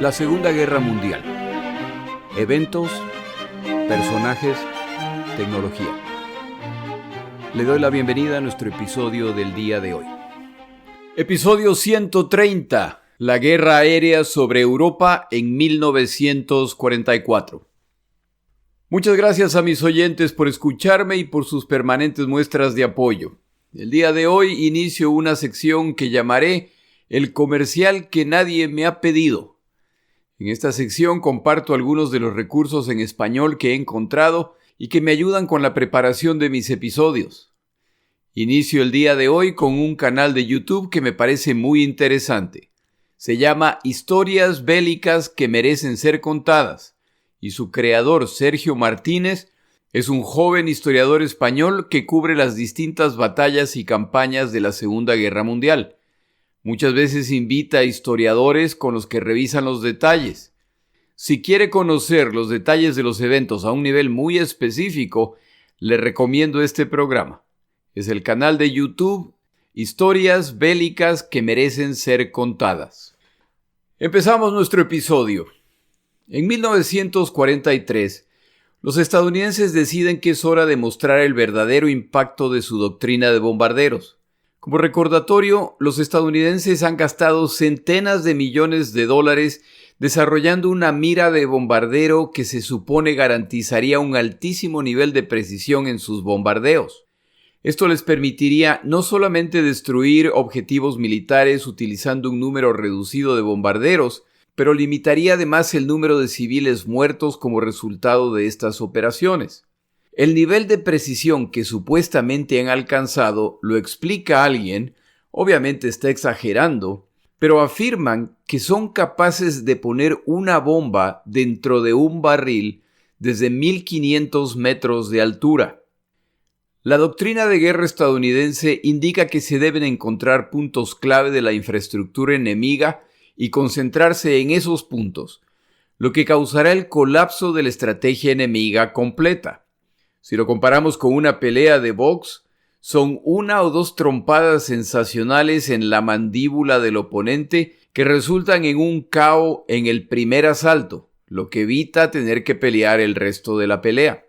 La Segunda Guerra Mundial. Eventos, personajes, tecnología. Le doy la bienvenida a nuestro episodio del día de hoy. Episodio 130. La guerra aérea sobre Europa en 1944. Muchas gracias a mis oyentes por escucharme y por sus permanentes muestras de apoyo. El día de hoy inicio una sección que llamaré El comercial que nadie me ha pedido. En esta sección comparto algunos de los recursos en español que he encontrado y que me ayudan con la preparación de mis episodios. Inicio el día de hoy con un canal de YouTube que me parece muy interesante. Se llama Historias Bélicas que Merecen Ser Contadas y su creador, Sergio Martínez, es un joven historiador español que cubre las distintas batallas y campañas de la Segunda Guerra Mundial. Muchas veces invita a historiadores con los que revisan los detalles. Si quiere conocer los detalles de los eventos a un nivel muy específico, le recomiendo este programa. Es el canal de YouTube Historias Bélicas que Merecen Ser Contadas. Empezamos nuestro episodio. En 1943, los estadounidenses deciden que es hora de mostrar el verdadero impacto de su doctrina de bombarderos. Como recordatorio, los estadounidenses han gastado centenas de millones de dólares desarrollando una mira de bombardero que se supone garantizaría un altísimo nivel de precisión en sus bombardeos. Esto les permitiría no solamente destruir objetivos militares utilizando un número reducido de bombarderos, pero limitaría además el número de civiles muertos como resultado de estas operaciones. El nivel de precisión que supuestamente han alcanzado lo explica alguien, obviamente está exagerando, pero afirman que son capaces de poner una bomba dentro de un barril desde 1500 metros de altura. La doctrina de guerra estadounidense indica que se deben encontrar puntos clave de la infraestructura enemiga y concentrarse en esos puntos, lo que causará el colapso de la estrategia enemiga completa. Si lo comparamos con una pelea de box, son una o dos trompadas sensacionales en la mandíbula del oponente que resultan en un KO en el primer asalto, lo que evita tener que pelear el resto de la pelea.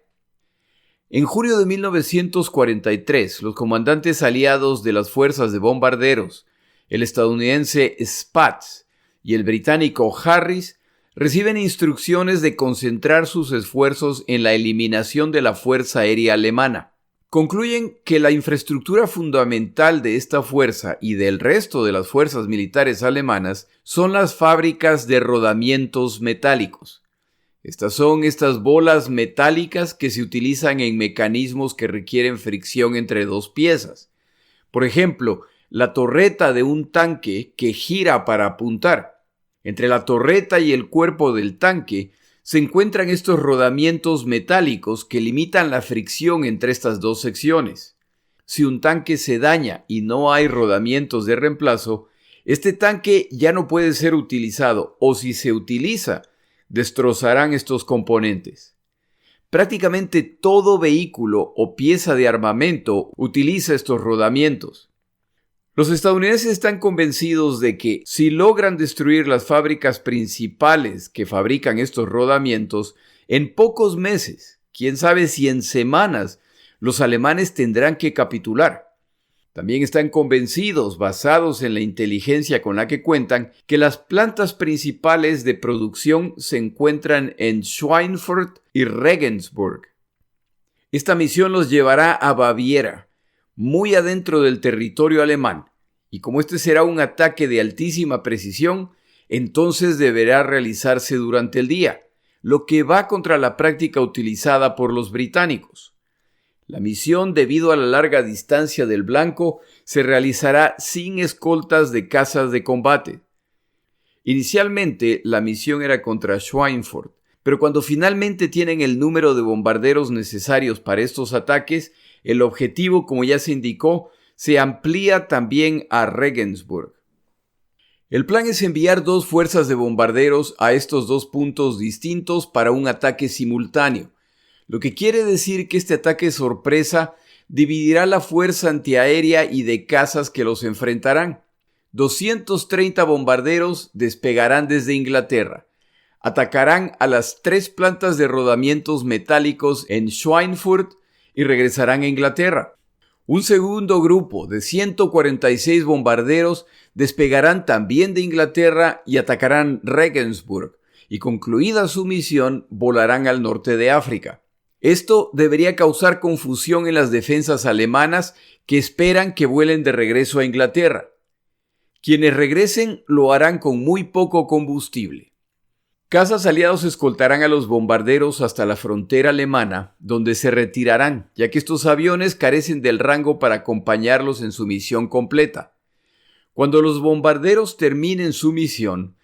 En junio de 1943, los comandantes aliados de las fuerzas de bombarderos, el estadounidense Spaatz y el británico Harris, reciben instrucciones de concentrar sus esfuerzos en la eliminación de la Fuerza Aérea Alemana. Concluyen que la infraestructura fundamental de esta fuerza y del resto de las fuerzas militares alemanas son las fábricas de rodamientos metálicos. Estas son estas bolas metálicas que se utilizan en mecanismos que requieren fricción entre dos piezas. Por ejemplo, la torreta de un tanque que gira para apuntar. Entre la torreta y el cuerpo del tanque se encuentran estos rodamientos metálicos que limitan la fricción entre estas dos secciones. Si un tanque se daña y no hay rodamientos de reemplazo, este tanque ya no puede ser utilizado o si se utiliza, destrozarán estos componentes. Prácticamente todo vehículo o pieza de armamento utiliza estos rodamientos. Los estadounidenses están convencidos de que si logran destruir las fábricas principales que fabrican estos rodamientos, en pocos meses, quién sabe si en semanas, los alemanes tendrán que capitular. También están convencidos, basados en la inteligencia con la que cuentan, que las plantas principales de producción se encuentran en Schweinfurt y Regensburg. Esta misión los llevará a Baviera, muy adentro del territorio alemán, y como este será un ataque de altísima precisión, entonces deberá realizarse durante el día, lo que va contra la práctica utilizada por los británicos. La misión, debido a la larga distancia del blanco, se realizará sin escoltas de cazas de combate. Inicialmente, la misión era contra Schweinfurt, pero cuando finalmente tienen el número de bombarderos necesarios para estos ataques, el objetivo, como ya se indicó, se amplía también a Regensburg. El plan es enviar 2 fuerzas de bombarderos a estos 2 puntos distintos para un ataque simultáneo, lo que quiere decir que este ataque sorpresa dividirá la fuerza antiaérea y de cazas que los enfrentarán. 230 bombarderos despegarán desde Inglaterra. Atacarán a las 3 plantas de rodamientos metálicos en Schweinfurt y regresarán a Inglaterra. Un segundo grupo de 146 bombarderos despegarán también de Inglaterra y atacarán Regensburg, y concluida su misión volarán al norte de África. Esto debería causar confusión en las defensas alemanas que esperan que vuelen de regreso a Inglaterra. Quienes regresen lo harán con muy poco combustible. Cazas aliados escoltarán a los bombarderos hasta la frontera alemana, donde se retirarán, ya que estos aviones carecen del rango para acompañarlos en su misión completa. Cuando los bombarderos terminen su misión,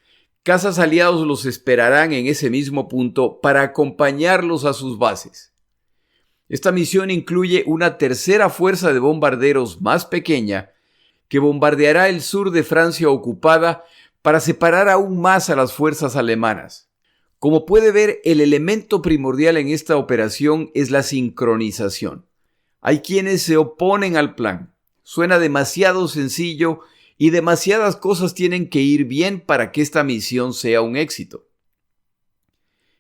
cazas aliados los esperarán en ese mismo punto para acompañarlos a sus bases. Esta misión incluye una tercera fuerza de bombarderos más pequeña que bombardeará el sur de Francia ocupada para separar aún más a las fuerzas alemanas. Como puede ver, el elemento primordial en esta operación es la sincronización. Hay quienes se oponen al plan. Suena demasiado sencillo y demasiadas cosas tienen que ir bien para que esta misión sea un éxito.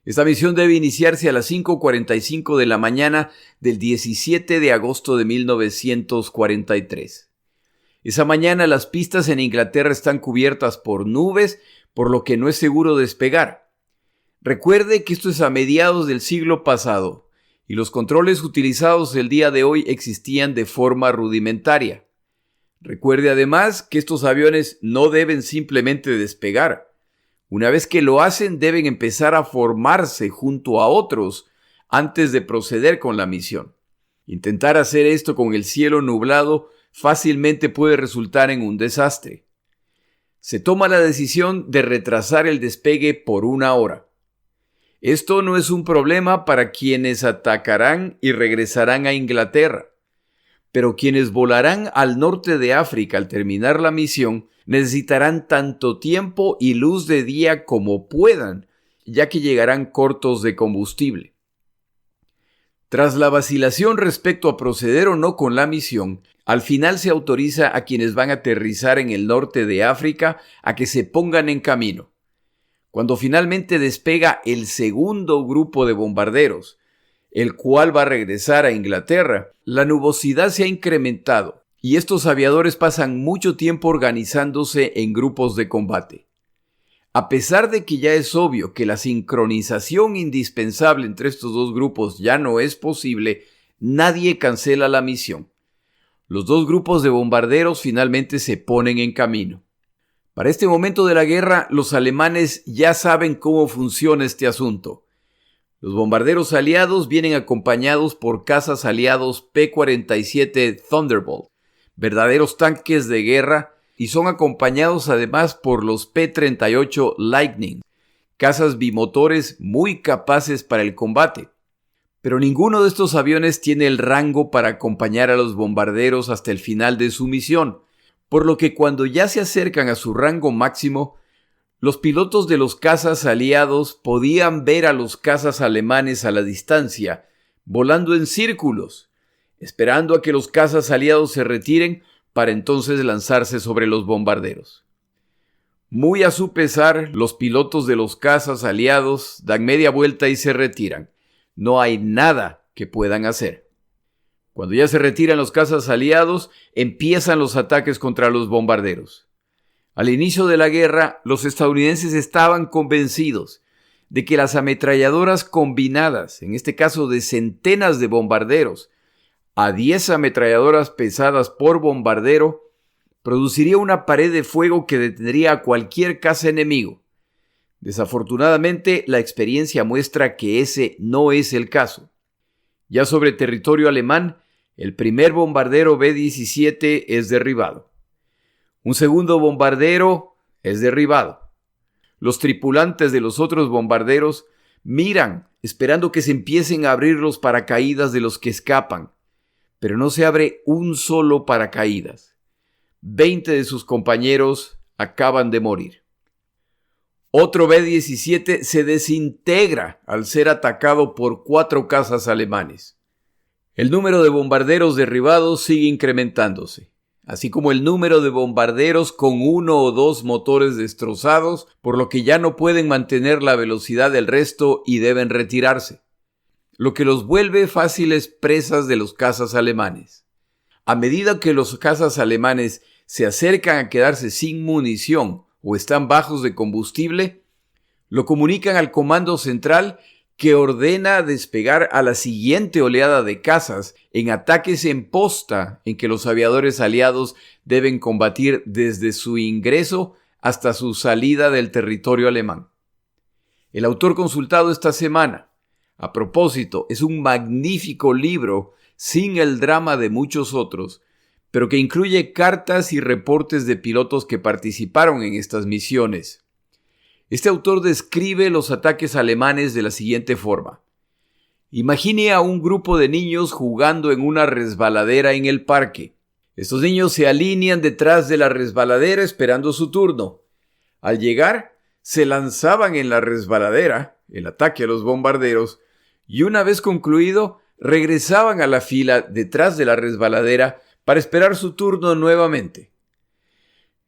Esta misión debe iniciarse a las 5:45 de la mañana del 17 de agosto de 1943. Esa mañana las pistas en Inglaterra están cubiertas por nubes, por lo que no es seguro despegar. Recuerde que esto es a mediados del siglo pasado y los controles utilizados el día de hoy existían de forma rudimentaria. Recuerde además que estos aviones no deben simplemente despegar. Una vez que lo hacen, deben empezar a formarse junto a otros antes de proceder con la misión. Intentar hacer esto con el cielo nublado fácilmente puede resultar en un desastre. Se toma la decisión de retrasar el despegue por 1 hora. Esto no es un problema para quienes atacarán y regresarán a Inglaterra, pero quienes volarán al norte de África al terminar la misión necesitarán tanto tiempo y luz de día como puedan, ya que llegarán cortos de combustible. Tras la vacilación respecto a proceder o no con la misión, al final se autoriza a quienes van a aterrizar en el norte de África a que se pongan en camino. Cuando finalmente despega el segundo grupo de bombarderos, el cual va a regresar a Inglaterra, la nubosidad se ha incrementado y estos aviadores pasan mucho tiempo organizándose en grupos de combate. A pesar de que ya es obvio que la sincronización indispensable entre estos dos grupos ya no es posible, nadie cancela la misión. Los dos grupos de bombarderos finalmente se ponen en camino. Para este momento de la guerra, los alemanes ya saben cómo funciona este asunto. Los bombarderos aliados vienen acompañados por cazas aliados P-47 Thunderbolt, verdaderos tanques de guerra, y son acompañados además por los P-38 Lightning, cazas bimotores muy capaces para el combate. Pero ninguno de estos aviones tiene el rango para acompañar a los bombarderos hasta el final de su misión, por lo que cuando ya se acercan a su rango máximo, los pilotos de los cazas aliados podían ver a los cazas alemanes a la distancia, volando en círculos, esperando a que los cazas aliados se retiren para entonces lanzarse sobre los bombarderos. Muy a su pesar, los pilotos de los cazas aliados dan media vuelta y se retiran. No hay nada que puedan hacer. Cuando ya se retiran los cazas aliados, empiezan los ataques contra los bombarderos. Al inicio de la guerra, los estadounidenses estaban convencidos de que las ametralladoras combinadas, en este caso de centenas de bombarderos, a 10 ametralladoras pesadas por bombardero, produciría una pared de fuego que detendría a cualquier caza enemigo. Desafortunadamente, la experiencia muestra que ese no es el caso. Ya sobre territorio alemán, el primer bombardero B-17 es derribado. Un segundo bombardero es derribado. Los tripulantes de los otros bombarderos miran, esperando que se empiecen a abrir los paracaídas de los que escapan, pero no se abre un solo paracaídas. 20 de sus compañeros acaban de morir. Otro B-17 se desintegra al ser atacado por 4 cazas alemanes. El número de bombarderos derribados sigue incrementándose. así como el número de bombarderos con 1 o 2 motores destrozados, por lo que ya no pueden mantener la velocidad del resto y deben retirarse, lo que los vuelve fáciles presas de los cazas alemanes. A medida que los cazas alemanes se acercan a quedarse sin munición o están bajos de combustible, lo comunican al comando central, que ordena despegar a la siguiente oleada de cazas en ataques en posta en que los aviadores aliados deben combatir desde su ingreso hasta su salida del territorio alemán. El autor consultado esta semana, a propósito, es un magnífico libro sin el drama de muchos otros, pero que incluye cartas y reportes de pilotos que participaron en estas misiones. Este autor describe los ataques alemanes de la siguiente forma. Imagine a un grupo de niños jugando en una resbaladera en el parque. Estos niños se alinean detrás de la resbaladera esperando su turno. Al llegar, se lanzaban en la resbaladera, el ataque a los bombarderos, y una vez concluido, regresaban a la fila detrás de la resbaladera para esperar su turno nuevamente.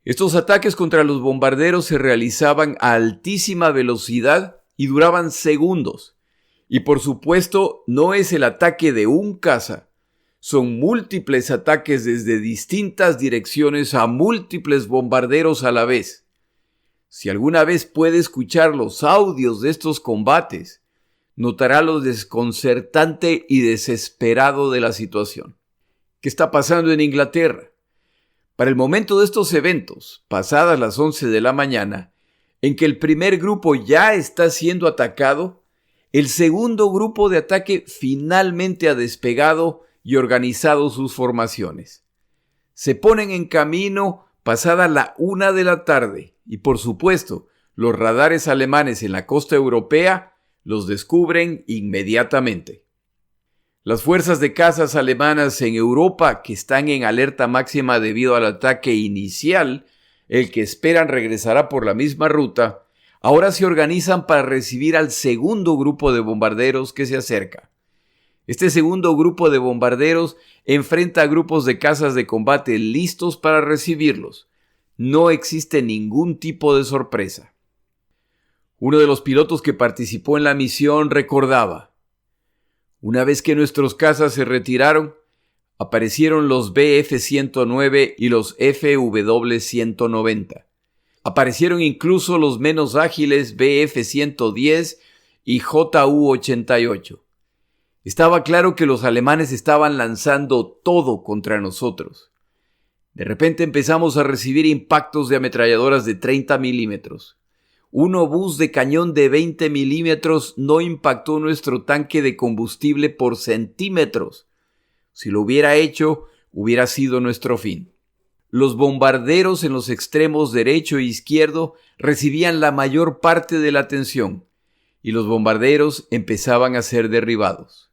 Estos ataques contra los bombarderos se realizaban a altísima velocidad y duraban segundos. Y por supuesto, no es el ataque de un caza. Son múltiples ataques desde distintas direcciones a múltiples bombarderos a la vez. Si alguna vez puede escuchar los audios de estos combates, notará lo desconcertante y desesperado de la situación. ¿Qué está pasando en Inglaterra? Para el momento de estos eventos, pasadas las 11 de la mañana, en que el primer grupo ya está siendo atacado, el segundo grupo de ataque finalmente ha despegado y organizado sus formaciones. Se ponen en camino pasada la 1 de la tarde y, por supuesto, los radares alemanes en la costa europea los descubren inmediatamente. Las fuerzas de cazas alemanas en Europa, que están en alerta máxima debido al ataque inicial, el que esperan regresará por la misma ruta, ahora se organizan para recibir al segundo grupo de bombarderos que se acerca. Este segundo grupo de bombarderos enfrenta a grupos de cazas de combate listos para recibirlos. No existe ningún tipo de sorpresa. Uno de los pilotos que participó en la misión recordaba: una vez que nuestros cazas se retiraron, aparecieron los Bf-109 y los Fw-190. Aparecieron incluso los menos ágiles Bf-110 y Ju-88. Estaba claro que los alemanes estaban lanzando todo contra nosotros. De repente empezamos a recibir impactos de ametralladoras de 30 milímetros. Un obús de cañón de 20 milímetros no impactó nuestro tanque de combustible por centímetros. Si lo hubiera hecho, hubiera sido nuestro fin. Los bombarderos en los extremos derecho e izquierdo recibían la mayor parte de la atención, y los bombarderos empezaban a ser derribados.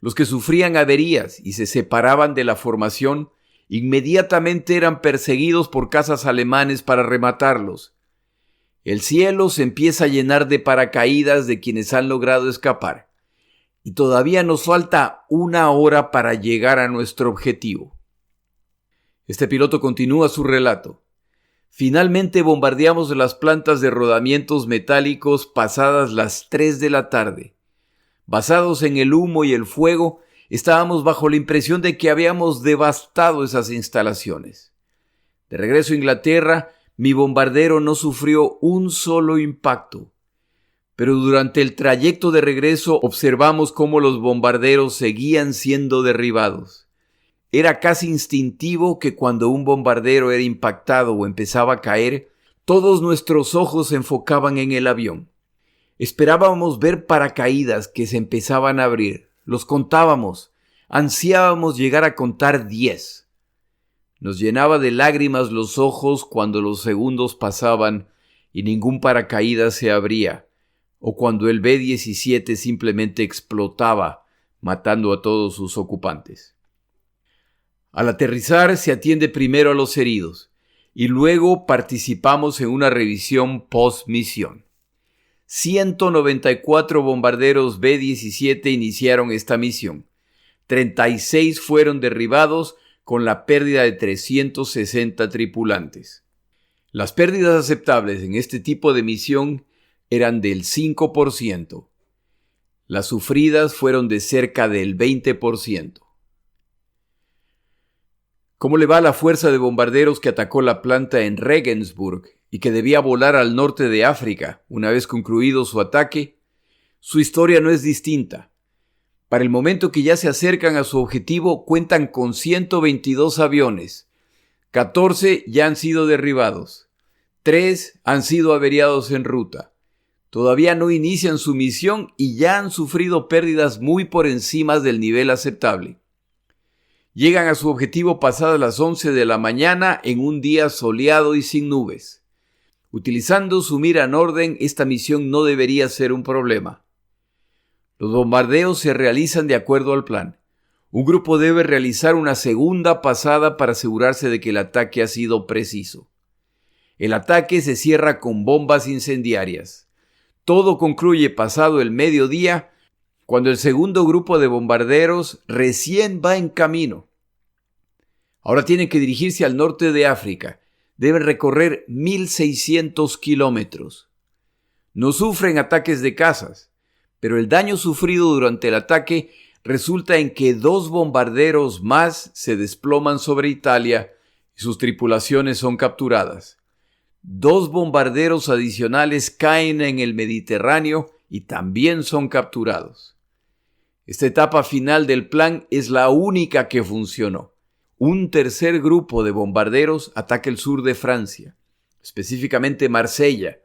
Los que sufrían averías y se separaban de la formación inmediatamente eran perseguidos por cazas alemanes para rematarlos. El cielo se empieza a llenar de paracaídas de quienes han logrado escapar, y todavía nos falta 1 hora para llegar a nuestro objetivo. Este piloto continúa su relato. Finalmente bombardeamos las plantas de rodamientos metálicos pasadas las 3 de la tarde. Basados en el humo y el fuego, estábamos bajo la impresión de que habíamos devastado esas instalaciones. De regreso a Inglaterra, mi bombardero no sufrió un solo impacto. Pero durante el trayecto de regreso observamos cómo los bombarderos seguían siendo derribados. Era casi instintivo que cuando un bombardero era impactado o empezaba a caer, todos nuestros ojos se enfocaban en el avión. Esperábamos ver paracaídas que se empezaban a abrir. Los contábamos. Ansiábamos llegar a contar 10. Nos llenaba de lágrimas los ojos cuando los segundos pasaban y ningún paracaídas se abría, o cuando el B-17 simplemente explotaba, matando a todos sus ocupantes. Al aterrizar se atiende primero a los heridos, y luego participamos en una revisión post-misión. 194 bombarderos B-17 iniciaron esta misión. 36 fueron derribados, con la pérdida de 360 tripulantes. Las pérdidas aceptables en este tipo de misión eran del 5%. Las sufridas fueron de cerca del 20%. ¿Cómo le va a la fuerza de bombarderos que atacó la planta en Regensburg y que debía volar al norte de África una vez concluido su ataque? Su historia no es distinta. Para el momento que ya se acercan a su objetivo, cuentan con 122 aviones. 14 ya han sido derribados. 3 han sido averiados en ruta. Todavía no inician su misión y ya han sufrido pérdidas muy por encima del nivel aceptable. Llegan a su objetivo pasadas las 11 de la mañana en un día soleado y sin nubes. Utilizando su mira en orden, esta misión no debería ser un problema. Los bombardeos se realizan de acuerdo al plan. Un grupo debe realizar una segunda pasada para asegurarse de que el ataque ha sido preciso. El ataque se cierra con bombas incendiarias. Todo concluye pasado el mediodía, cuando el segundo grupo de bombarderos recién va en camino. Ahora tienen que dirigirse al norte de África. Deben recorrer 1.600 kilómetros. No sufren ataques de cazas, pero el daño sufrido durante el ataque resulta en que 2 bombarderos más se desploman sobre Italia y sus tripulaciones son capturadas. 2 bombarderos adicionales caen en el Mediterráneo y también son capturados. Esta etapa final del plan es la única que funcionó. Un tercer grupo de bombarderos ataca el sur de Francia, específicamente Marsella,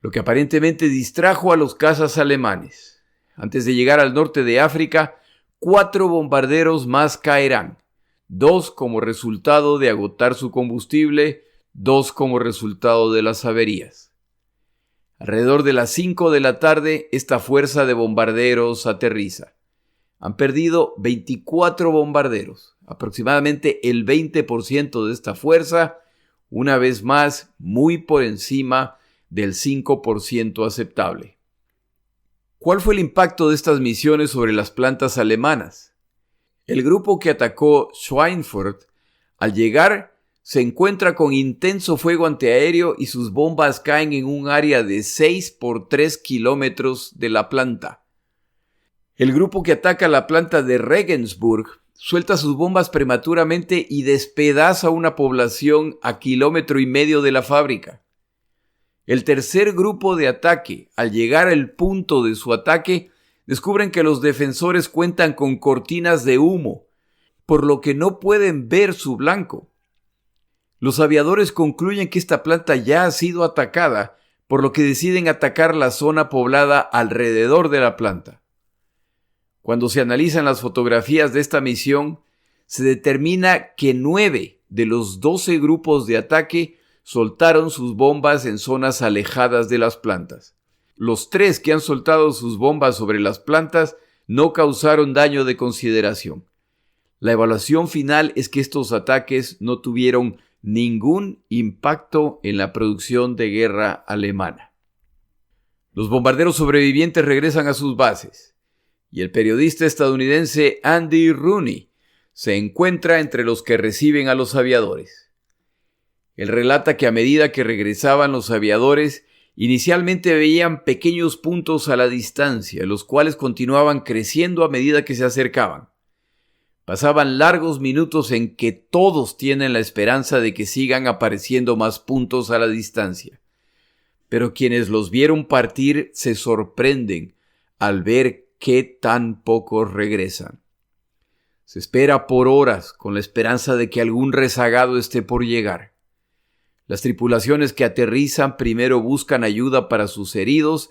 lo que aparentemente distrajo a los cazas alemanes. Antes de llegar al norte de África, 4 bombarderos más caerán, 2 como resultado de agotar su combustible, 2 como resultado de las averías. Alrededor de las 5 de la tarde, esta fuerza de bombarderos aterriza. Han perdido 24 bombarderos, aproximadamente el 20% de esta fuerza, una vez más muy por encima del 5% aceptable. ¿Cuál fue el impacto de estas misiones sobre las plantas alemanas? El grupo que atacó Schweinfurt, al llegar, se encuentra con intenso fuego antiaéreo y sus bombas caen en un área de 6 por 3 kilómetros de la planta. El grupo que ataca la planta de Regensburg suelta sus bombas prematuramente y despedaza una población a 1,5 kilómetros de la fábrica. El tercer grupo de ataque, al llegar al punto de su ataque, descubren que los defensores cuentan con cortinas de humo, por lo que no pueden ver su blanco. Los aviadores concluyen que esta planta ya ha sido atacada, por lo que deciden atacar la zona poblada alrededor de la planta. Cuando se analizan las fotografías de esta misión, se determina que 9 de los 12 grupos de ataque soltaron sus bombas en zonas alejadas de las plantas. Los 3 que han soltado sus bombas sobre las plantas no causaron daño de consideración. La evaluación final es que estos ataques no tuvieron ningún impacto en la producción de guerra alemana. Los bombarderos sobrevivientes regresan a sus bases y el periodista estadounidense Andy Rooney se encuentra entre los que reciben a los aviadores. Él relata que a medida que regresaban los aviadores, inicialmente veían pequeños puntos a la distancia, los cuales continuaban creciendo a medida que se acercaban. Pasaban largos minutos en que todos tienen la esperanza de que sigan apareciendo más puntos a la distancia. Pero quienes los vieron partir se sorprenden al ver qué tan pocos regresan. Se espera por horas con la esperanza de que algún rezagado esté por llegar. Las tripulaciones que aterrizan primero buscan ayuda para sus heridos,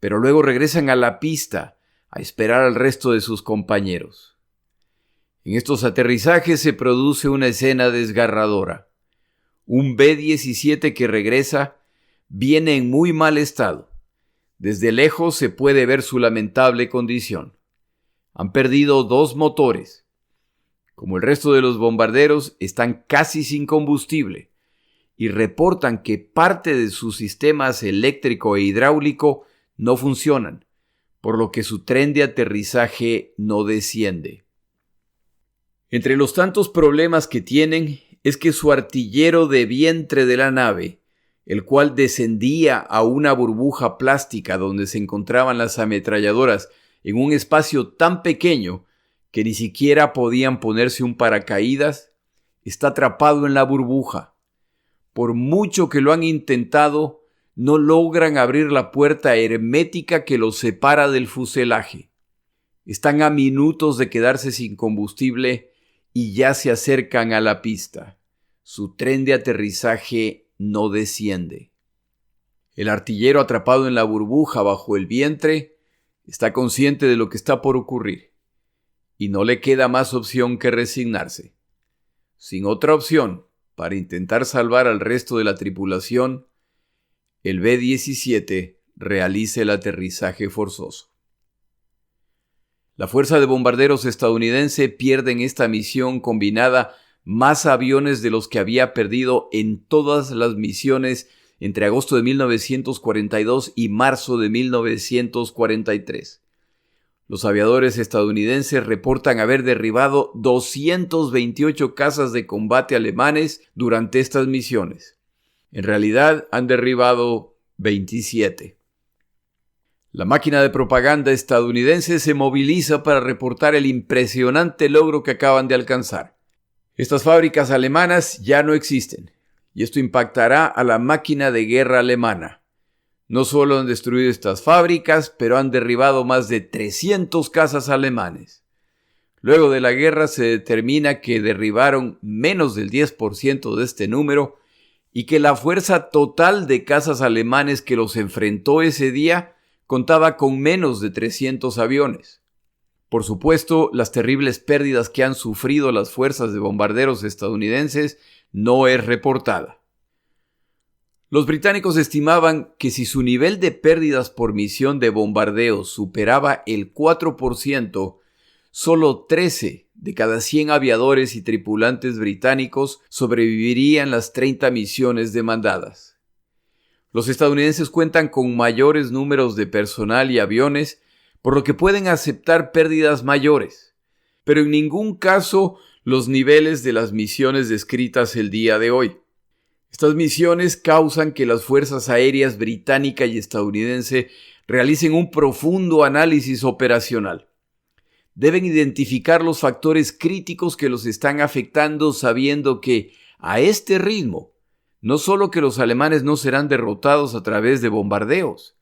pero luego regresan a la pista a esperar al resto de sus compañeros. En estos aterrizajes se produce una escena desgarradora. Un B-17 que regresa viene en muy mal estado. Desde lejos se puede ver su lamentable condición. Han perdido 2 motores. Como el resto de los bombarderos, están casi sin combustible y reportan que parte de sus sistemas eléctrico e hidráulico no funcionan, por lo que su tren de aterrizaje no desciende. Entre los tantos problemas que tienen es que su artillero de vientre de la nave, el cual descendía a una burbuja plástica donde se encontraban las ametralladoras en un espacio tan pequeño que ni siquiera podían ponerse un paracaídas, está atrapado en la burbuja. Por mucho que lo han intentado, no logran abrir la puerta hermética que los separa del fuselaje. Están a minutos de quedarse sin combustible y ya se acercan a la pista. Su tren de aterrizaje no desciende. El artillero, atrapado en la burbuja bajo el vientre, está consciente de lo que está por ocurrir y no le queda más opción que resignarse. Sin otra opción para intentar salvar al resto de la tripulación, el B-17 realiza el aterrizaje forzoso. La Fuerza de Bombarderos estadounidense pierde en esta misión combinada más aviones de los que había perdido en todas las misiones entre agosto de 1942 y marzo de 1943. Los aviadores estadounidenses reportan haber derribado 228 cazas de combate alemanes durante estas misiones. En realidad han derribado 27. La máquina de propaganda estadounidense se moviliza para reportar el impresionante logro que acaban de alcanzar. Estas fábricas alemanas ya no existen, y esto impactará a la máquina de guerra alemana. No solo han destruido estas fábricas, pero han derribado más de 300 cazas alemanes. Luego de la guerra se determina que derribaron menos del 10% de este número y que la fuerza total de cazas alemanes que los enfrentó ese día contaba con menos de 300 aviones. Por supuesto, las terribles pérdidas que han sufrido las fuerzas de bombarderos estadounidenses no es reportada. Los británicos estimaban que si su nivel de pérdidas por misión de bombardeo superaba el 4%, solo 13 de cada 100 aviadores y tripulantes británicos sobrevivirían las 30 misiones demandadas. Los estadounidenses cuentan con mayores números de personal y aviones, por lo que pueden aceptar pérdidas mayores, pero en ningún caso los niveles de las misiones descritas el día de hoy. Estas misiones causan que las fuerzas aéreas británica y estadounidense realicen un profundo análisis operacional. Deben identificar los factores críticos que los están afectando, sabiendo que, a este ritmo, no solo que los alemanes no serán derrotados a través de bombardeos,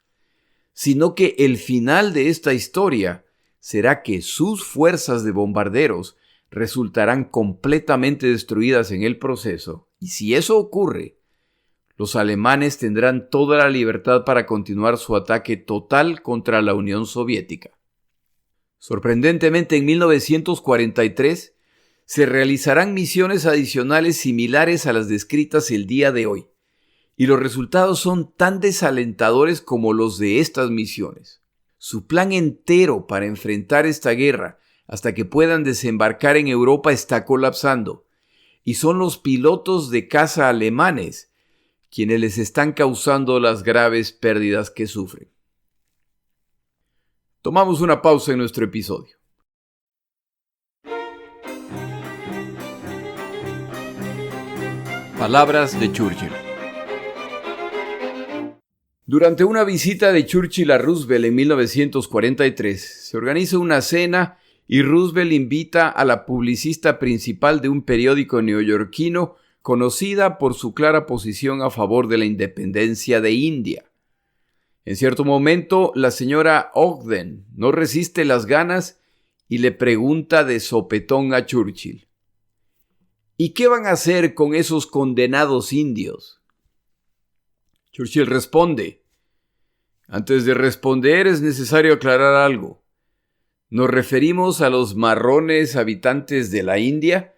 sino que el final de esta historia será que sus fuerzas de bombarderos resultarán completamente destruidas en el proceso. Y si eso ocurre, los alemanes tendrán toda la libertad para continuar su ataque total contra la Unión Soviética. Sorprendentemente, en 1943 se realizarán misiones adicionales similares a las descritas el día de hoy, y los resultados son tan desalentadores como los de estas misiones. Su plan entero para enfrentar esta guerra hasta que puedan desembarcar en Europa está colapsando, y son los pilotos de caza alemanes quienes les están causando las graves pérdidas que sufren. Tomamos una pausa en nuestro episodio. Palabras de Churchill. Durante una visita de Churchill a Roosevelt en 1943, se organiza una cena y Roosevelt invita a la publicista principal de un periódico neoyorquino conocida por su clara posición a favor de la independencia de India. En cierto momento, la señora Ogden no resiste las ganas y le pregunta de sopetón a Churchill: ¿y qué van a hacer con esos condenados indios? Churchill responde: antes de responder es necesario aclarar algo. Nos referimos a los marrones habitantes de la India,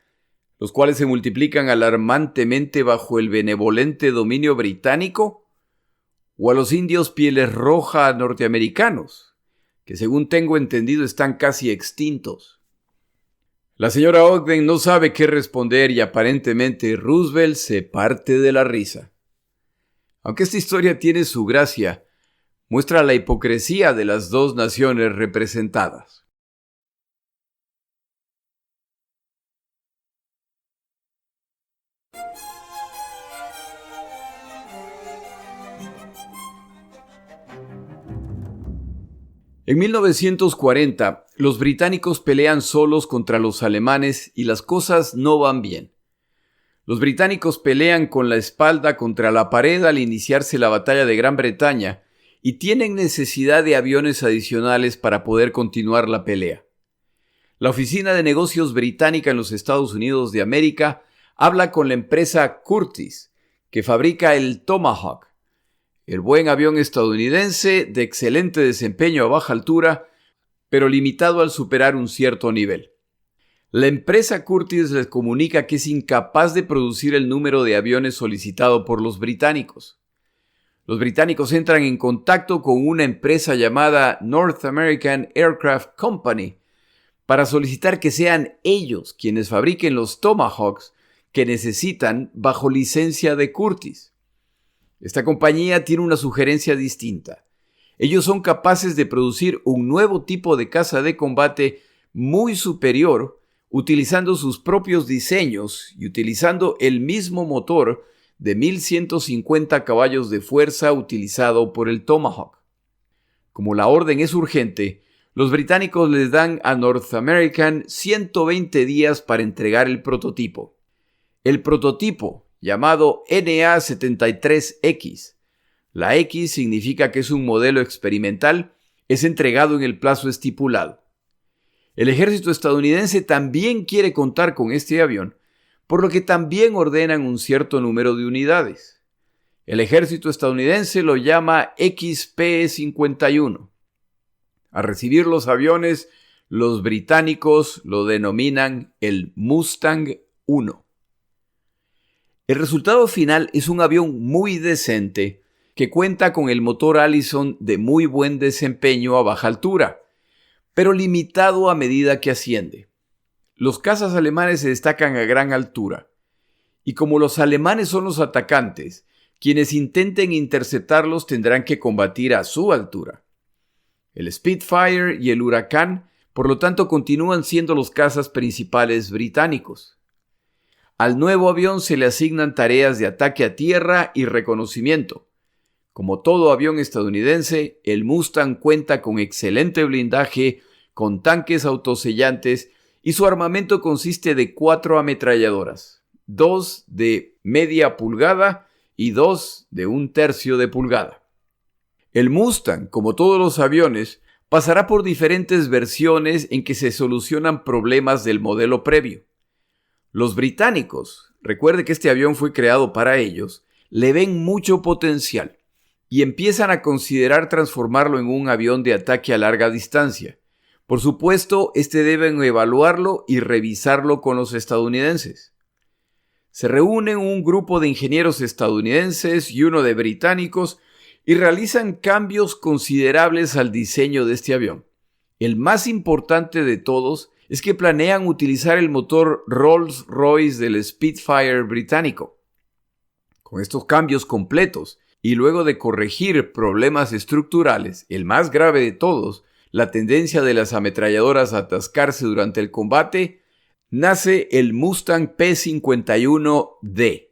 los cuales se multiplican alarmantemente bajo el benevolente dominio británico, o a los indios pieles roja norteamericanos, que según tengo entendido están casi extintos. La señora Ogden no sabe qué responder y aparentemente Roosevelt se parte de la risa. Aunque esta historia tiene su gracia, muestra la hipocresía de las dos naciones representadas. En 1940, los británicos pelean solos contra los alemanes y las cosas no van bien. Los británicos pelean con la espalda contra la pared al iniciarse la batalla de Gran Bretaña y tienen necesidad de aviones adicionales para poder continuar la pelea. La Oficina de Negocios Británica en los Estados Unidos de América habla con la empresa Curtiss, que fabrica el Tomahawk, el buen avión estadounidense de excelente desempeño a baja altura, pero limitado al superar un cierto nivel. La empresa Curtiss les comunica que es incapaz de producir el número de aviones solicitado por los británicos. Los británicos entran en contacto con una empresa llamada North American Aircraft Company para solicitar que sean ellos quienes fabriquen los Tomahawks que necesitan bajo licencia de Curtiss. Esta compañía tiene una sugerencia distinta. Ellos son capaces de producir un nuevo tipo de caza de combate muy superior utilizando sus propios diseños y utilizando el mismo motor de 1150 caballos de fuerza utilizado por el Tomahawk. Como la orden es urgente, los británicos les dan a North American 120 días para entregar el prototipo. El prototipo, llamado NA-73X, la X significa que es un modelo experimental, es entregado en el plazo estipulado. El ejército estadounidense también quiere contar con este avión, por lo que también ordenan un cierto número de unidades. El ejército estadounidense lo llama XP-51. Al recibir los aviones, los británicos lo denominan el Mustang 1. El resultado final es un avión muy decente que cuenta con el motor Allison de muy buen desempeño a baja altura, pero limitado a medida que asciende. Los cazas alemanes se destacan a gran altura, y como los alemanes son los atacantes, quienes intenten interceptarlos tendrán que combatir a su altura. El Spitfire y el Huracán, por lo tanto, continúan siendo los cazas principales británicos. Al nuevo avión se le asignan tareas de ataque a tierra y reconocimiento. Como todo avión estadounidense, el Mustang cuenta con excelente blindaje, con tanques autosellantes y su armamento consiste de 4 ametralladoras, 2 de media pulgada y 2 de 1/3 de pulgada. El Mustang, como todos los aviones, pasará por diferentes versiones en que se solucionan problemas del modelo previo. Los británicos, recuerde que este avión fue creado para ellos, le ven mucho potencial y empiezan a considerar transformarlo en un avión de ataque a larga distancia. Por supuesto, deben evaluarlo y revisarlo con los estadounidenses. Se reúnen un grupo de ingenieros estadounidenses y uno de británicos y realizan cambios considerables al diseño de este avión. El más importante de todos es que planean utilizar el motor Rolls-Royce del Spitfire británico. Con estos cambios completos y luego de corregir problemas estructurales, el más grave de todos, la tendencia de las ametralladoras a atascarse durante el combate, nace el Mustang P-51D.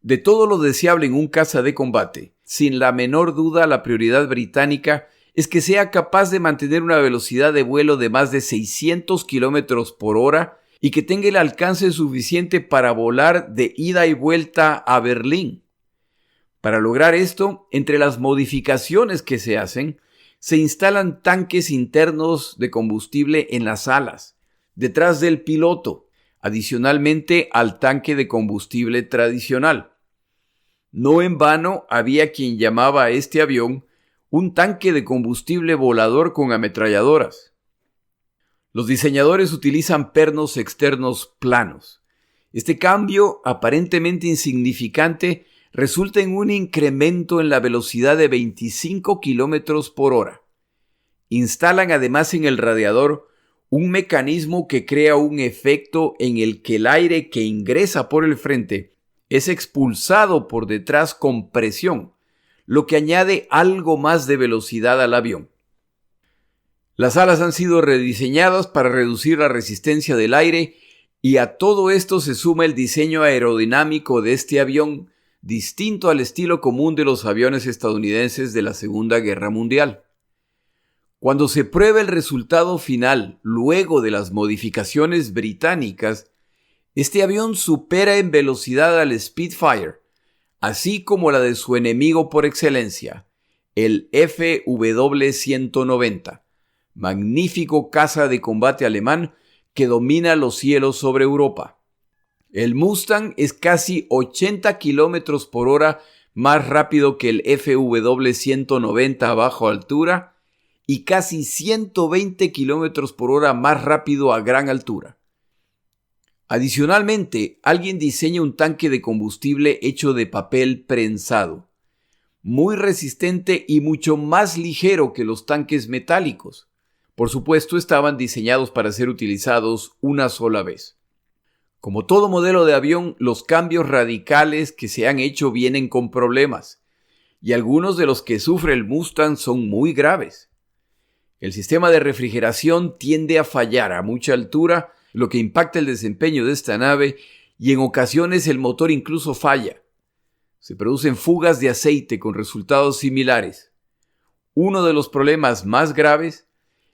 De todo lo deseable en un caza de combate, sin la menor duda la prioridad británica es que sea capaz de mantener una velocidad de vuelo de más de 600 km por hora y que tenga el alcance suficiente para volar de ida y vuelta a Berlín. Para lograr esto, entre las modificaciones que se hacen, se instalan tanques internos de combustible en las alas, detrás del piloto, adicionalmente al tanque de combustible tradicional. No en vano había quien llamaba a este avión un tanque de combustible volador con ametralladoras. Los diseñadores utilizan pernos externos planos. Este cambio, aparentemente insignificante, resulta en un incremento en la velocidad de 25 km por hora. Instalan además en el radiador un mecanismo que crea un efecto en el que el aire que ingresa por el frente es expulsado por detrás con presión, lo que añade algo más de velocidad al avión. Las alas han sido rediseñadas para reducir la resistencia del aire Y a todo esto se suma el diseño aerodinámico de este avión, distinto al estilo común de los aviones estadounidenses de la Segunda Guerra Mundial. Cuando se prueba el resultado final, luego de las modificaciones británicas, este avión supera en velocidad al Spitfire, así como la de su enemigo por excelencia, el FW-190, magnífico caza de combate alemán que domina los cielos sobre Europa. El Mustang es casi 80 km por hora más rápido que el FW-190 a baja altura y casi 120 km por hora más rápido a gran altura. Adicionalmente, alguien diseña un tanque de combustible hecho de papel prensado, muy resistente y mucho más ligero que los tanques metálicos. Por supuesto, estaban diseñados para ser utilizados una sola vez. Como todo modelo de avión, los cambios radicales que se han hecho vienen con problemas, y algunos de los que sufre el Mustang son muy graves. El sistema de refrigeración tiende a fallar a mucha altura, lo que impacta el desempeño de esta nave, y en ocasiones el motor incluso falla. Se producen fugas de aceite con resultados similares. Uno de los problemas más graves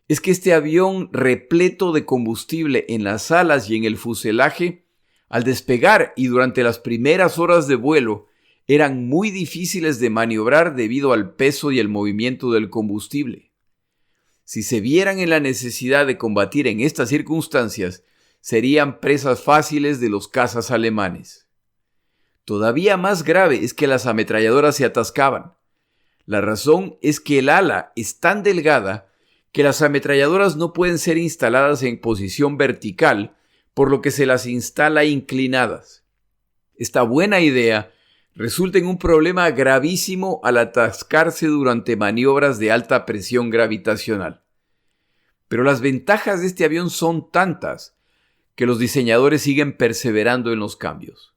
es que este avión repleto de combustible en las alas y en el fuselaje, al despegar y durante las primeras horas de vuelo, eran muy difíciles de maniobrar debido al peso y el movimiento del combustible. Si se vieran en la necesidad de combatir en estas circunstancias, serían presas fáciles de los cazas alemanes. Todavía más grave es que las ametralladoras se atascaban. La razón es que el ala es tan delgada que las ametralladoras no pueden ser instaladas en posición vertical, por lo que se las instala inclinadas. Esta buena idea resulta en un problema gravísimo al atascarse durante maniobras de alta presión gravitacional. Pero las ventajas de este avión son tantas que los diseñadores siguen perseverando en los cambios.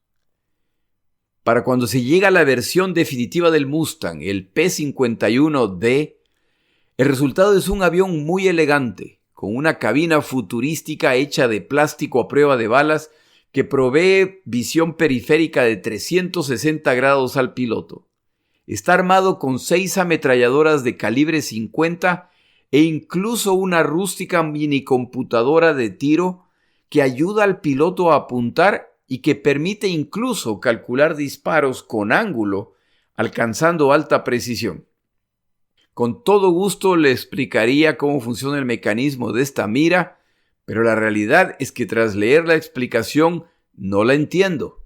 Para cuando se llega a la versión definitiva del Mustang, el P-51D, el resultado es un avión muy elegante, con una cabina futurística hecha de plástico a prueba de balas que provee visión periférica de 360 grados al piloto. Está armado con 6 ametralladoras de calibre 50 e incluso una rústica minicomputadora de tiro que ayuda al piloto a apuntar y que permite incluso calcular disparos con ángulo, alcanzando alta precisión. Con todo gusto le explicaría cómo funciona el mecanismo de esta mira, pero la realidad es que tras leer la explicación no la entiendo.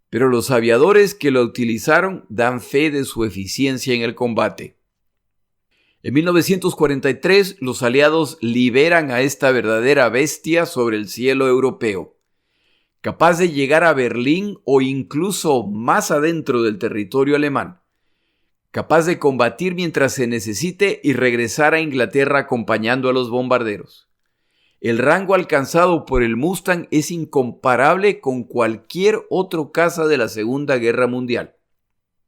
Pero los aviadores que lo utilizaron dan fe de su eficiencia en el combate. En 1943, los aliados liberan a esta verdadera bestia sobre el cielo europeo, capaz de llegar a Berlín o incluso más adentro del territorio alemán, capaz de combatir mientras se necesite y regresar a Inglaterra acompañando a los bombarderos. El rango alcanzado por el Mustang es incomparable con cualquier otro caza de la Segunda Guerra Mundial.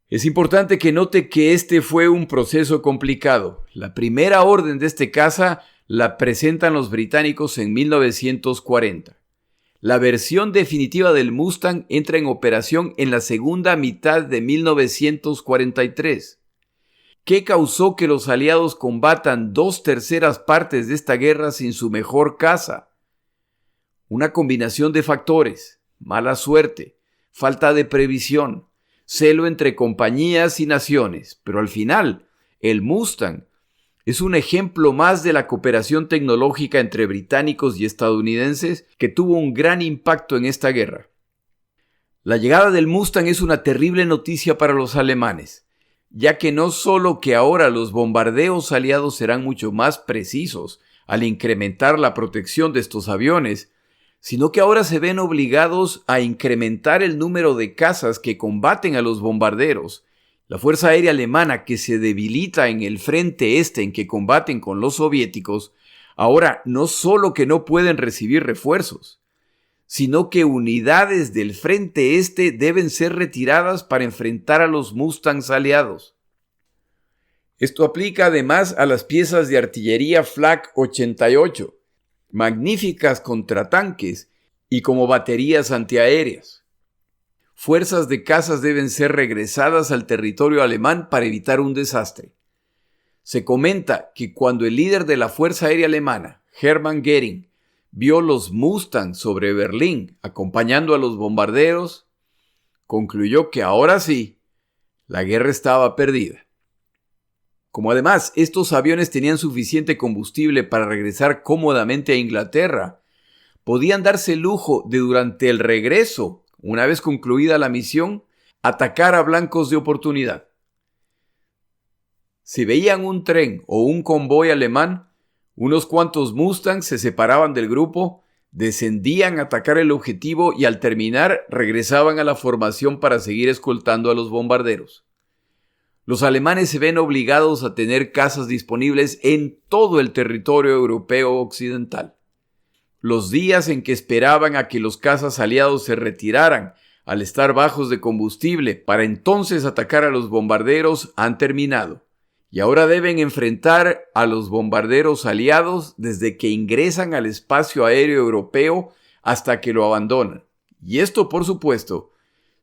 Es importante que note que este fue un proceso complicado. La primera orden de este caza la presentan los británicos en 1940. La versión definitiva del Mustang entra en operación en la segunda mitad de 1943. ¿Qué causó que los aliados combatan 2/3 partes de esta guerra sin su mejor caza? Una combinación de factores: mala suerte, falta de previsión, celo entre compañías y naciones, pero al final, el Mustang es un ejemplo más de la cooperación tecnológica entre británicos y estadounidenses que tuvo un gran impacto en esta guerra. La llegada del Mustang es una terrible noticia para los alemanes, ya que no solo que ahora los bombardeos aliados serán mucho más precisos al incrementar la protección de estos aviones, sino que ahora se ven obligados a incrementar el número de cazas que combaten a los bombarderos. La Fuerza Aérea Alemana, que se debilita en el frente este en que combaten con los soviéticos, ahora no solo que no pueden recibir refuerzos, sino que unidades del frente este deben ser retiradas para enfrentar a los Mustangs aliados. Esto aplica además a las piezas de artillería Flak 88, magníficas contratanques y como baterías antiaéreas. Fuerzas de cazas deben ser regresadas al territorio alemán para evitar un desastre. Se comenta que cuando el líder de la Fuerza Aérea Alemana, Hermann Göring, vio los Mustang sobre Berlín acompañando a los bombarderos, concluyó que ahora sí, la guerra estaba perdida. Como además estos aviones tenían suficiente combustible para regresar cómodamente a Inglaterra, podían darse el lujo de durante el regreso, una vez concluida la misión, atacar a blancos de oportunidad. Si veían un tren o un convoy alemán, unos cuantos Mustangs se separaban del grupo, descendían a atacar el objetivo y al terminar regresaban a la formación para seguir escoltando a los bombarderos. Los alemanes se ven obligados a tener cazas disponibles en todo el territorio europeo occidental. Los días en que esperaban a que los cazas aliados se retiraran al estar bajos de combustible para entonces atacar a los bombarderos han terminado. Y ahora deben enfrentar a los bombarderos aliados desde que ingresan al espacio aéreo europeo hasta que lo abandonan. Y esto, por supuesto,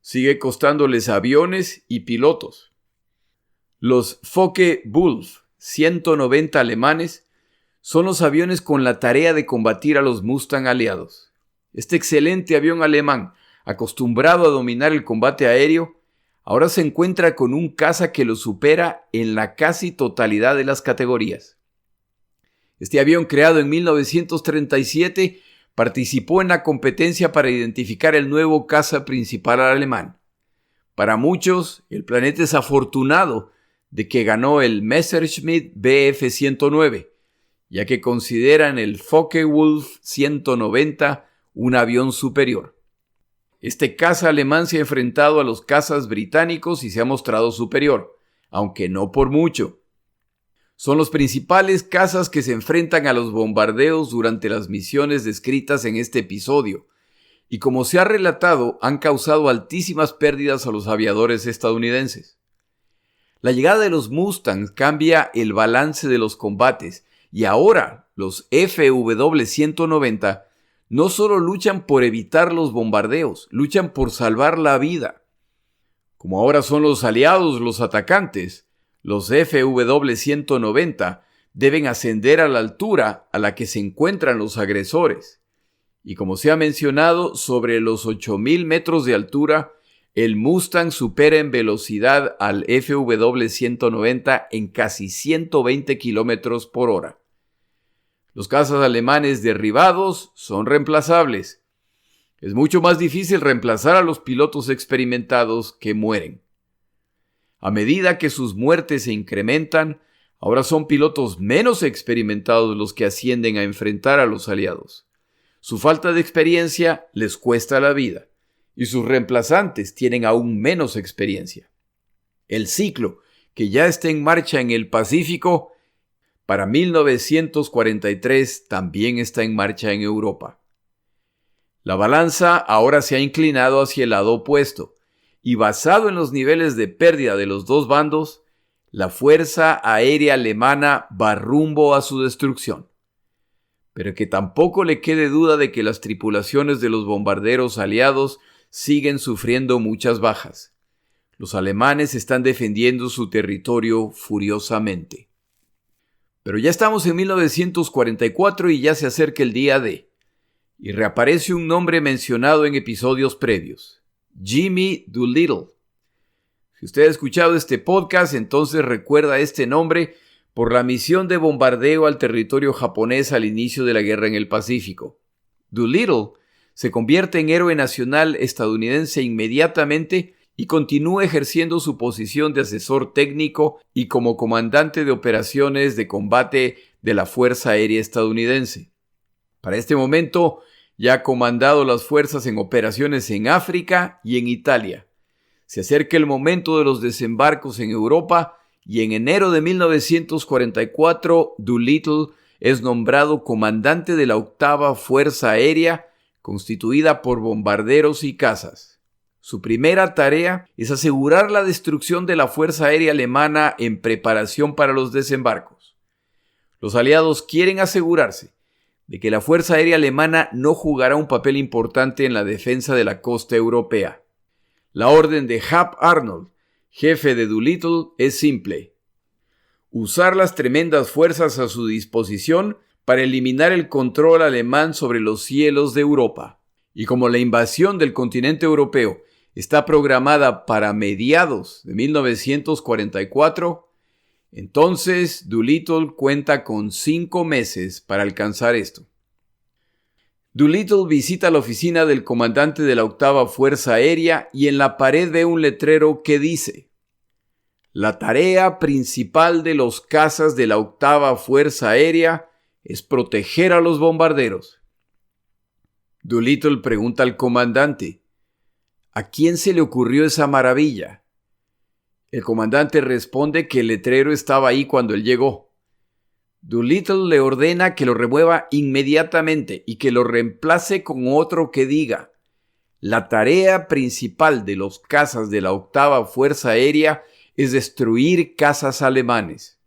sigue costándoles aviones y pilotos. Los Focke-Wulf 190 alemanes son los aviones con la tarea de combatir a los Mustang aliados. Este excelente avión alemán, acostumbrado a dominar el combate aéreo, ahora se encuentra con un caza que lo supera en la casi totalidad de las categorías. Este avión, creado en 1937, participó en la competencia para identificar el nuevo caza principal alemán. Para muchos, el planeta es afortunado de que ganó el Messerschmitt Bf 109, ya que consideran el Focke-Wulf 190 un avión superior. Este caza alemán se ha enfrentado a los cazas británicos y se ha mostrado superior, aunque no por mucho. Son los principales cazas que se enfrentan a los bombardeos durante las misiones descritas en este episodio, y como se ha relatado, han causado altísimas pérdidas a los aviadores estadounidenses. La llegada de los Mustangs cambia el balance de los combates, y ahora los FW-190 no solo luchan por evitar los bombardeos, luchan por salvar la vida. Como ahora son los aliados los atacantes, los FW-190 deben ascender a la altura a la que se encuentran los agresores. Y como se ha mencionado, sobre los 8.000 metros de altura, el Mustang supera en velocidad al FW-190 en casi 120 kilómetros por hora. Los cazas alemanes derribados son reemplazables. Es mucho más difícil reemplazar a los pilotos experimentados que mueren. A medida que sus muertes se incrementan, ahora son pilotos menos experimentados los que ascienden a enfrentar a los aliados. Su falta de experiencia les cuesta la vida, y sus reemplazantes tienen aún menos experiencia. El ciclo, que ya está en marcha en el Pacífico, para 1943 también está en marcha en Europa. La balanza ahora se ha inclinado hacia el lado opuesto, y basado en los niveles de pérdida de los dos bandos, la Fuerza Aérea Alemana va rumbo a su destrucción. Pero que tampoco le quede duda de que las tripulaciones de los bombarderos aliados siguen sufriendo muchas bajas. Los alemanes están defendiendo su territorio furiosamente. Pero ya estamos en 1944 y ya se acerca el día D. Y reaparece un nombre mencionado en episodios previos: Jimmy Doolittle. Si usted ha escuchado este podcast, entonces recuerda este nombre por la misión de bombardeo al territorio japonés al inicio de la guerra en el Pacífico. Doolittle se convierte en héroe nacional estadounidense inmediatamente y continúa ejerciendo su posición de asesor técnico y como comandante de operaciones de combate de la Fuerza Aérea Estadounidense. Para este momento ya ha comandado las fuerzas en operaciones en África y en Italia. Se acerca el momento de los desembarcos en Europa y en enero de 1944 Doolittle es nombrado comandante de la 8ª Fuerza Aérea, constituida por bombarderos y cazas. Su primera tarea es asegurar la destrucción de la Fuerza Aérea Alemana en preparación para los desembarcos. Los aliados quieren asegurarse de que la Fuerza Aérea Alemana no jugará un papel importante en la defensa de la costa europea. La orden de Hap Arnold, jefe de Doolittle, es simple: usar las tremendas fuerzas a su disposición para eliminar el control alemán sobre los cielos de Europa. Y como la invasión del continente europeo está programada para mediados de 1944, entonces Doolittle cuenta con 5 meses para alcanzar esto. Doolittle visita la oficina del comandante de la 8ª Fuerza Aérea y en la pared ve un letrero que dice: la tarea principal de los cazas de la 8ª Fuerza Aérea es proteger a los bombarderos. Doolittle pregunta al comandante: ¿a quién se le ocurrió esa maravilla? El comandante responde que el letrero estaba ahí cuando él llegó. Doolittle le ordena que lo remueva inmediatamente y que lo reemplace con otro que diga: la tarea principal de los cazas de la 8ª Fuerza Aérea es destruir cazas alemanes.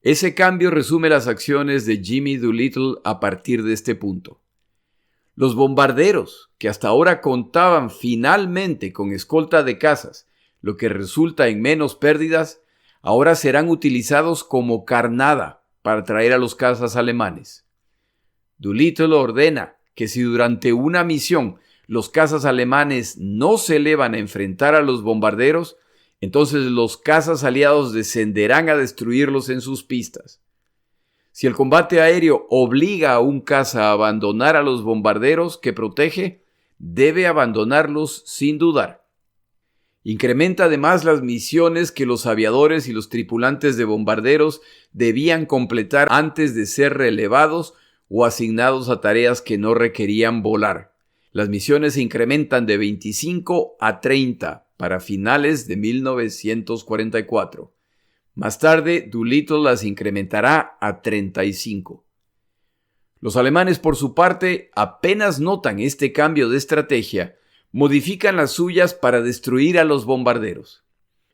Ese cambio resume las acciones de Jimmy Doolittle a partir de este punto. Los bombarderos, que hasta ahora contaban finalmente con escolta de cazas, lo que resulta en menos pérdidas, ahora serán utilizados como carnada para traer a los cazas alemanes. Doolittle ordena que si durante una misión los cazas alemanes no se elevan a enfrentar a los bombarderos, entonces los cazas aliados descenderán a destruirlos en sus pistas. Si el combate aéreo obliga a un caza a abandonar a los bombarderos que protege, debe abandonarlos sin dudar. Incrementa además las misiones que los aviadores y los tripulantes de bombarderos debían completar antes de ser relevados o asignados a tareas que no requerían volar. Las misiones se incrementan de 25 a 30 para finales de 1944. Más tarde, Doolittle las incrementará a 35. Los alemanes, por su parte, apenas notan este cambio de estrategia, modifican las suyas para destruir a los bombarderos.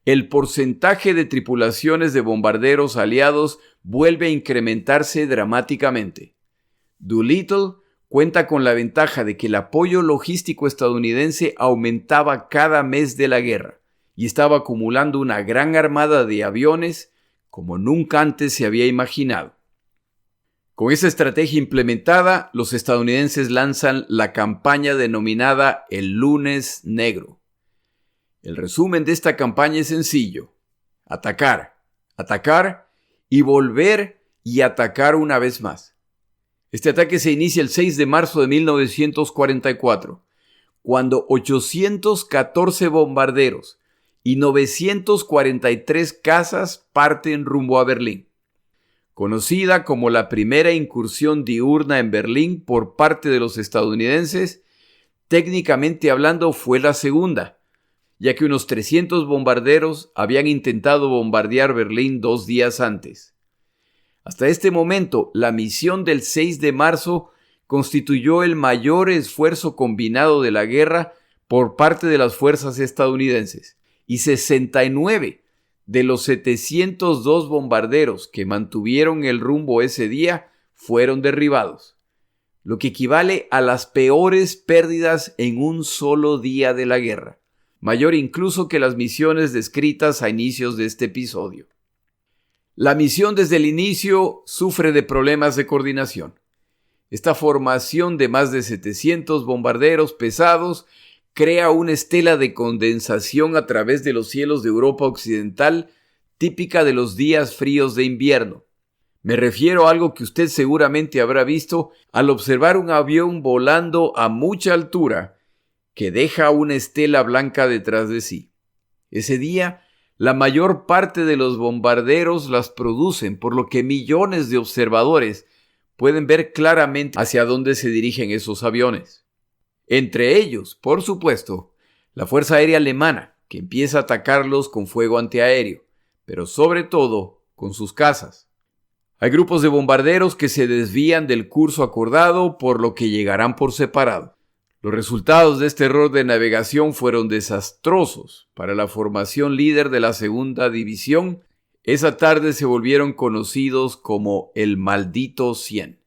El porcentaje de tripulaciones de bombarderos aliados vuelve a incrementarse dramáticamente. Doolittle cuenta con la ventaja de que el apoyo logístico estadounidense aumentaba cada mes de la guerra y estaba acumulando una gran armada de aviones como nunca antes se había imaginado. Con esa estrategia implementada, los estadounidenses lanzan la campaña denominada el Lunes Negro. El resumen de esta campaña es sencillo: atacar, atacar y volver y atacar una vez más. Este ataque se inicia el 6 de marzo de 1944, cuando 814 bombarderos y 943 cazas parten rumbo a Berlín. Conocida como la primera incursión diurna en Berlín por parte de los estadounidenses, técnicamente hablando fue la segunda, ya que unos 300 bombarderos habían intentado bombardear Berlín 2 días antes. Hasta este momento, la misión del 6 de marzo constituyó el mayor esfuerzo combinado de la guerra por parte de las fuerzas estadounidenses, y 69 de los 702 bombarderos que mantuvieron el rumbo ese día fueron derribados, lo que equivale a las peores pérdidas en un solo día de la guerra, mayor incluso que las misiones descritas a inicios de este episodio. La misión desde el inicio sufre de problemas de coordinación. Esta formación de más de 700 bombarderos pesados crea una estela de condensación a través de los cielos de Europa Occidental típica de los días fríos de invierno. Me refiero a algo que usted seguramente habrá visto al observar un avión volando a mucha altura que deja una estela blanca detrás de sí. Ese día, la mayor parte de los bombarderos las producen, por lo que millones de observadores pueden ver claramente hacia dónde se dirigen esos aviones. Entre ellos, por supuesto, la Fuerza Aérea Alemana, que empieza a atacarlos con fuego antiaéreo, pero sobre todo con sus cazas. Hay grupos de bombarderos que se desvían del curso acordado, por lo que llegarán por separado. Los resultados de este error de navegación fueron desastrosos para la formación líder de la segunda división. Esa tarde se volvieron conocidos como el Maldito 100.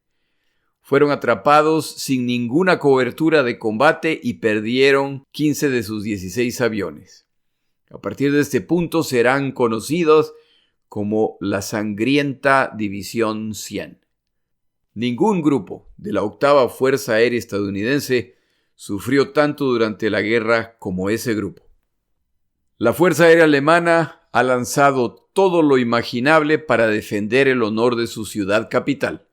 Fueron atrapados sin ninguna cobertura de combate y perdieron 15 de sus 16 aviones. A partir de este punto serán conocidos como la sangrienta División 100. Ningún grupo de la octava Fuerza Aérea estadounidense sufrió tanto durante la guerra como ese grupo. La Fuerza Aérea Alemana ha lanzado todo lo imaginable para defender el honor de su ciudad capital.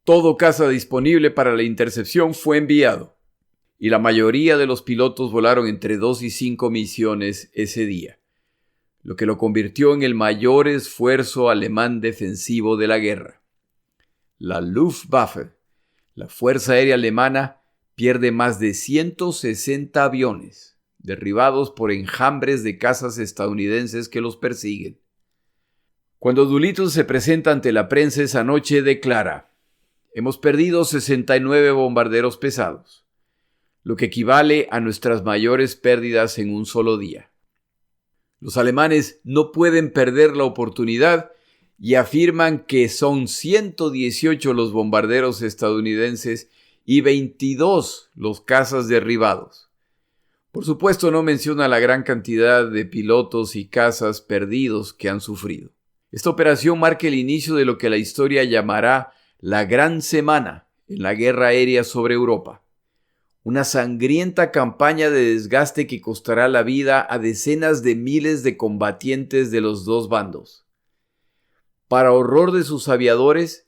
Todo caza disponible para la intercepción fue enviado, y la mayoría de los pilotos volaron entre 2 y 5 misiones ese día, lo que lo convirtió en el mayor esfuerzo alemán defensivo de la guerra. La Luftwaffe, la Fuerza Aérea Alemana, pierde más de 160 aviones, derribados por enjambres de cazas estadounidenses que los persiguen. Cuando Doolittle se presenta ante la prensa esa noche, declara: hemos perdido 69 bombarderos pesados, lo que equivale a nuestras mayores pérdidas en un solo día. Los alemanes no pueden perder la oportunidad y afirman que son 118 los bombarderos estadounidenses y 22 los cazas derribados. Por supuesto, no menciona la gran cantidad de pilotos y cazas perdidos que han sufrido. Esta operación marca el inicio de lo que la historia llamará la Gran Semana en la guerra aérea sobre Europa. Una sangrienta campaña de desgaste que costará la vida a decenas de miles de combatientes de los dos bandos. Para horror de sus aviadores,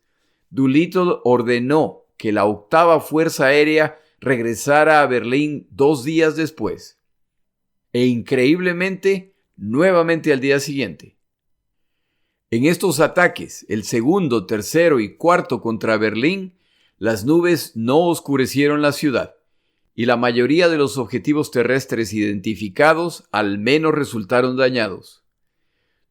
Doolittle ordenó que la octava Fuerza Aérea regresara a Berlín 2 días después. E increíblemente, nuevamente al día siguiente. En estos ataques, el segundo, tercero y cuarto contra Berlín, las nubes no oscurecieron la ciudad, y la mayoría de los objetivos terrestres identificados al menos resultaron dañados.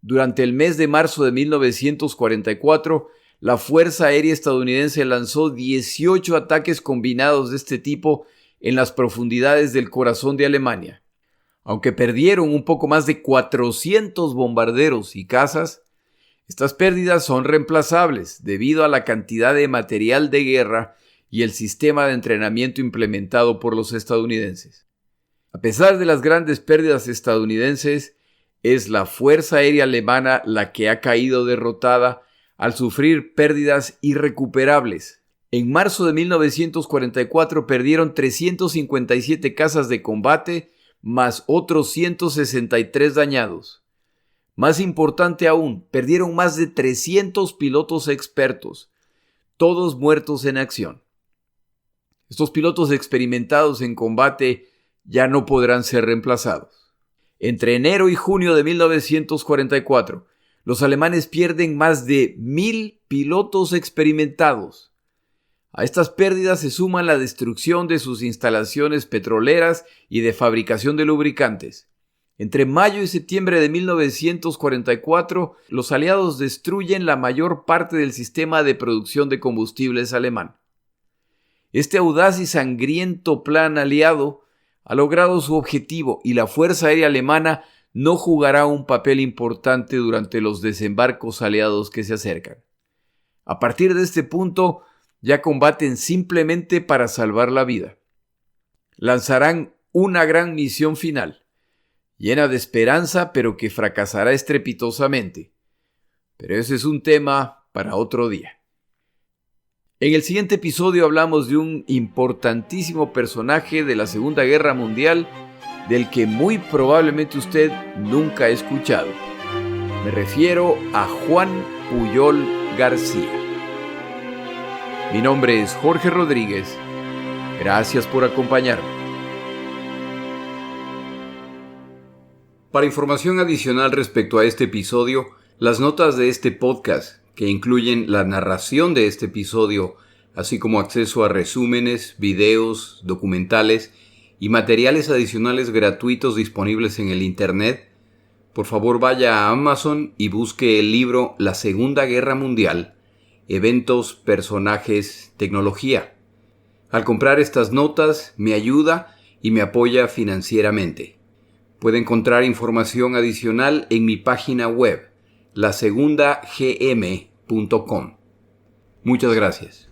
Durante el mes de marzo de 1944, la Fuerza Aérea estadounidense lanzó 18 ataques combinados de este tipo en las profundidades del corazón de Alemania. Aunque perdieron un poco más de 400 bombarderos y cazas, estas pérdidas son reemplazables debido a la cantidad de material de guerra y el sistema de entrenamiento implementado por los estadounidenses. A pesar de las grandes pérdidas estadounidenses, es la Fuerza Aérea Alemana la que ha caído derrotada al sufrir pérdidas irrecuperables. En marzo de 1944 perdieron 357 cazas de combate más otros 163 dañados. Más importante aún, perdieron más de 300 pilotos expertos, todos muertos en acción. Estos pilotos experimentados en combate ya no podrán ser reemplazados. Entre enero y junio de 1944, los alemanes pierden más de 1,000 pilotos experimentados. A estas pérdidas se suma la destrucción de sus instalaciones petroleras y de fabricación de lubricantes. Entre mayo y septiembre de 1944, los aliados destruyen la mayor parte del sistema de producción de combustibles alemán. Este audaz y sangriento plan aliado ha logrado su objetivo y la Fuerza Aérea Alemana no jugará un papel importante durante los desembarcos aliados que se acercan. A partir de este punto, ya combaten simplemente para salvar la vida. Lanzarán una gran misión final, llena de esperanza, pero que fracasará estrepitosamente. Pero ese es un tema para otro día. En el siguiente episodio hablamos de un importantísimo personaje de la Segunda Guerra Mundial del que muy probablemente usted nunca ha escuchado. Me refiero a Juan Pujol García. Mi nombre es Jorge Rodríguez. Gracias por acompañarme. Para información adicional respecto a este episodio, las notas de este podcast, que incluyen la narración de este episodio, así como acceso a resúmenes, videos, documentales y materiales adicionales gratuitos disponibles en el Internet, por favor vaya a Amazon y busque el libro La Segunda Guerra Mundial, Eventos, Personajes, Tecnología. Al comprar estas notas, me ayuda y me apoya financieramente. Puede encontrar información adicional en mi página web, lasegundagm.com. Muchas gracias.